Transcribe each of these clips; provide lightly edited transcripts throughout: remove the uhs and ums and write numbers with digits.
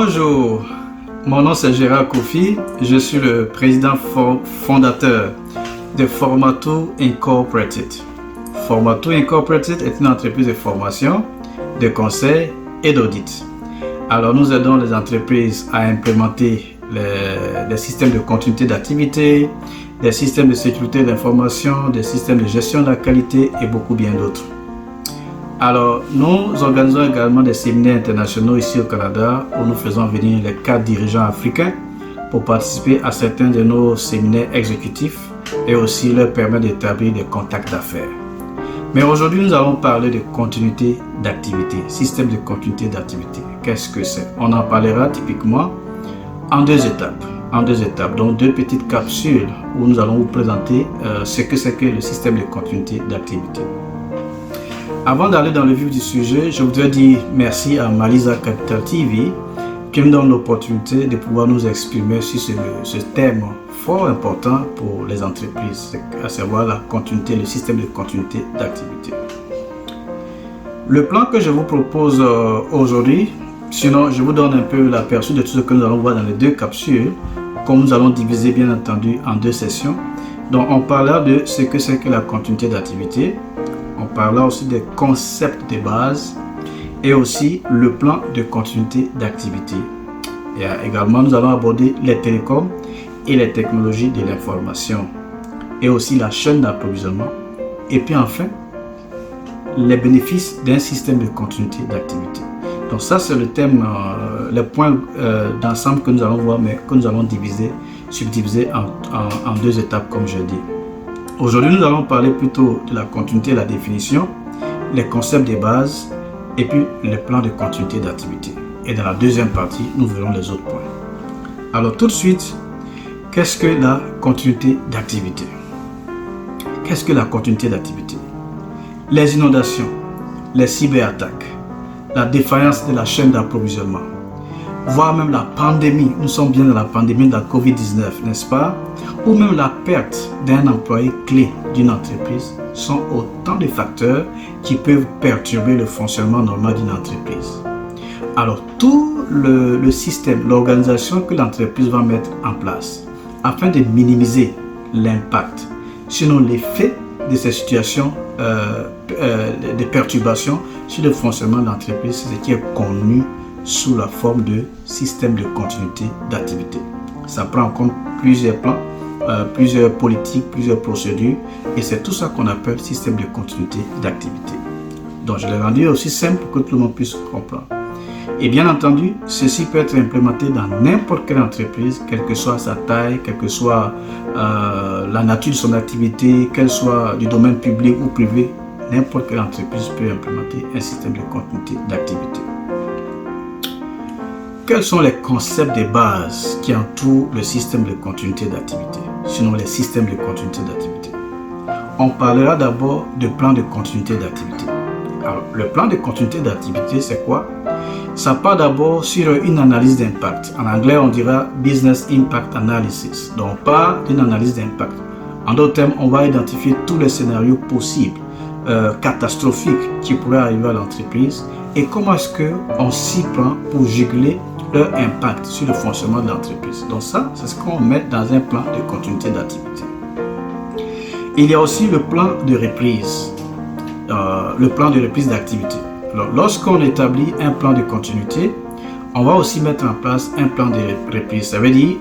Bonjour, mon nom c'est Gérard Kofi, je suis le président fondateur de Formato Incorporated. Formato Incorporated est une entreprise de formation, de conseil et d'audit. Alors nous aidons les entreprises à implémenter des systèmes de continuité d'activité, des systèmes de sécurité de l'information, des systèmes de gestion de la qualité et beaucoup bien d'autres. Alors, nous organisons également des séminaires internationaux ici au Canada où nous faisons venir les cadres dirigeants africains pour participer à certains de nos séminaires exécutifs et aussi leur permettre d'établir des contacts d'affaires. Mais aujourd'hui, nous allons parler de continuité d'activité, système de continuité d'activité. Qu'est-ce que c'est? On en parlera typiquement en deux étapes, donc deux petites capsules où nous allons vous présenter ce que c'est que le système de continuité d'activité. Avant d'aller dans le vif du sujet, je voudrais dire merci à Malisa Capital TV qui me donne l'opportunité de pouvoir nous exprimer sur ce thème fort important pour les entreprises, à savoir la continuité, le système de continuité d'activité. Le plan que je vous propose aujourd'hui, sinon je vous donne un peu l'aperçu de tout ce que nous allons voir dans les deux capsules, comme nous allons diviser bien entendu en deux sessions. Donc on parlera de ce que c'est que la continuité d'activité. On parlera aussi des concepts de base et aussi le plan de continuité d'activité. Et également, nous allons aborder les télécoms et les technologies de l'information et aussi la chaîne d'approvisionnement. Et puis enfin, les bénéfices d'un système de continuité d'activité. Donc ça, c'est le thème, les points d'ensemble que nous allons voir, mais que nous allons subdiviser en deux étapes, comme je dis. Aujourd'hui, nous allons parler plutôt de la continuité et la définition, les concepts de base et puis le plan de continuité d'activité. Et dans la deuxième partie, nous verrons les autres points. Alors tout de suite, qu'est-ce que la continuité d'activité? Qu'est-ce que la continuité d'activité? Les inondations, les cyberattaques, la défaillance de la chaîne d'approvisionnement, voire même la pandémie, nous sommes bien dans la pandémie de la COVID-19, n'est-ce pas? Ou même la perte d'un employé clé d'une entreprise sont autant de facteurs qui peuvent perturber le fonctionnement normal d'une entreprise. Alors tout le système, l'organisation que l'entreprise va mettre en place afin de minimiser l'impact, sinon l'effet de ces situations de perturbation sur le fonctionnement de l'entreprise, c'est ce qui est connu sous la forme de système de continuité d'activité. Ça prend en compte plusieurs plans, plusieurs politiques, plusieurs procédures et c'est tout ça qu'on appelle système de continuité d'activité. Donc je l'ai rendu aussi simple pour que tout le monde puisse comprendre. Et bien entendu, ceci peut être implémenté dans n'importe quelle entreprise, quelle que soit sa taille, quelle que soit la nature de son activité, qu'elle soit du domaine public ou privé, n'importe quelle entreprise peut implémenter un système de continuité d'activité. Quels sont les concepts de base qui entourent le système de continuité d'activité, sinon les systèmes de continuité d'activité? On parlera d'abord de plan de continuité d'activité. Alors, le plan de continuité d'activité, c'est quoi? Ça part d'abord sur une analyse d'impact. En anglais, on dira Business Impact Analysis. Donc, on part d'une analyse d'impact. En d'autres termes, on va identifier tous les scénarios possibles, catastrophiques qui pourraient arriver à l'entreprise et comment est-ce qu'on s'y prend pour juguler leur impact sur le fonctionnement de l'entreprise. Donc ça, c'est ce qu'on met dans un plan de continuité d'activité. Il y a aussi le plan de reprise, d'activité. Alors, lorsqu'on établit un plan de continuité, on va aussi mettre en place un plan de reprise. Ça veut dire,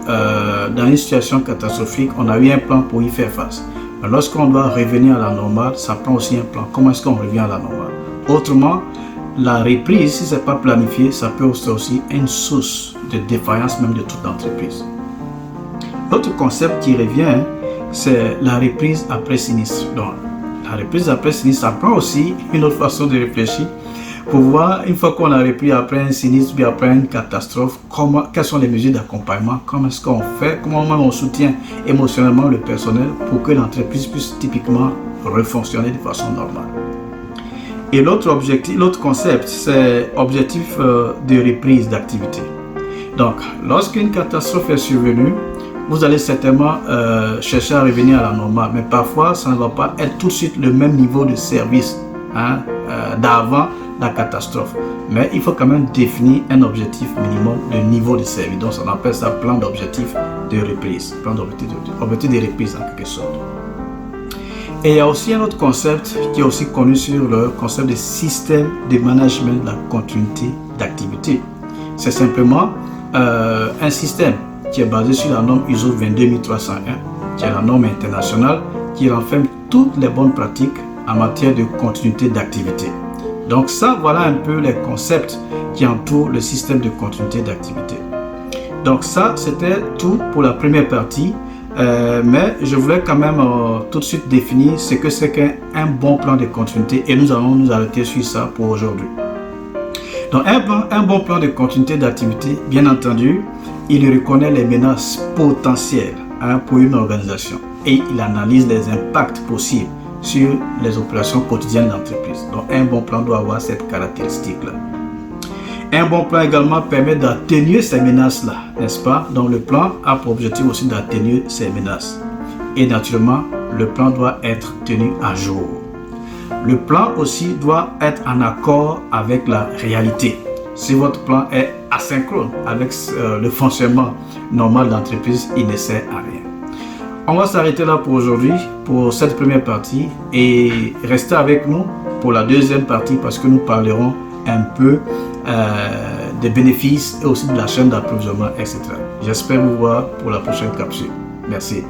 dans une situation catastrophique, on a eu un plan pour y faire face. Mais lorsqu'on doit revenir à la normale, ça prend aussi un plan. Comment est-ce qu'on revient à la normale? Autrement, la reprise, si ce n'est pas planifié, ça peut être aussi une source de défaillance même de toute l'entreprise. L'autre concept qui revient, c'est la reprise après sinistre. Donc, la reprise après sinistre, ça prend aussi une autre façon de réfléchir pour voir, une fois qu'on a repris après un sinistre, puis après une catastrophe, quelles sont les mesures d'accompagnement, comment est-ce qu'on fait, comment on soutient émotionnellement le personnel pour que l'entreprise puisse typiquement refonctionner de façon normale. Et l'autre concept, c'est objectif de reprise d'activité. Donc, lorsqu'une catastrophe est survenue, vous allez certainement chercher à revenir à la normale. Mais parfois, ça ne va pas être tout de suite le même niveau de service d'avant la catastrophe. Mais il faut quand même définir un objectif minimum de niveau de service. Donc on appelle ça plan d'objectif de reprise. Plan d'objectif de reprise en quelque sorte. Et il y a aussi un autre concept qui est aussi connu sur le concept de système de management de la continuité d'activité. C'est simplement un système qui est basé sur la norme ISO 22301, qui est la norme internationale qui renferme toutes les bonnes pratiques en matière de continuité d'activité. Donc ça, voilà un peu les concepts qui entourent le système de continuité d'activité. Donc ça, c'était tout pour la première partie. Mais je voulais quand même tout de suite définir ce que c'est qu'un bon plan de continuité et nous allons nous arrêter sur ça pour aujourd'hui. Donc un bon plan de continuité d'activité, bien entendu, il reconnaît les menaces potentielles pour une organisation et il analyse les impacts possibles sur les opérations quotidiennes de l'entreprise. Donc un bon plan doit avoir cette caractéristique-là. Un bon plan également permet d'atténuer ces menaces-là, n'est-ce pas? Donc le plan a pour objectif aussi d'atténuer ces menaces. Et naturellement, le plan doit être tenu à jour. Le plan aussi doit être en accord avec la réalité. Si votre plan est asynchrone avec le fonctionnement normal de l'entreprise, il ne sert à rien. On va s'arrêter là pour aujourd'hui, pour cette première partie, et restez avec nous pour la deuxième partie parce que nous parlerons un peu des bénéfices et aussi de la chaîne d'approvisionnement, etc. J'espère vous voir pour la prochaine capsule. Merci.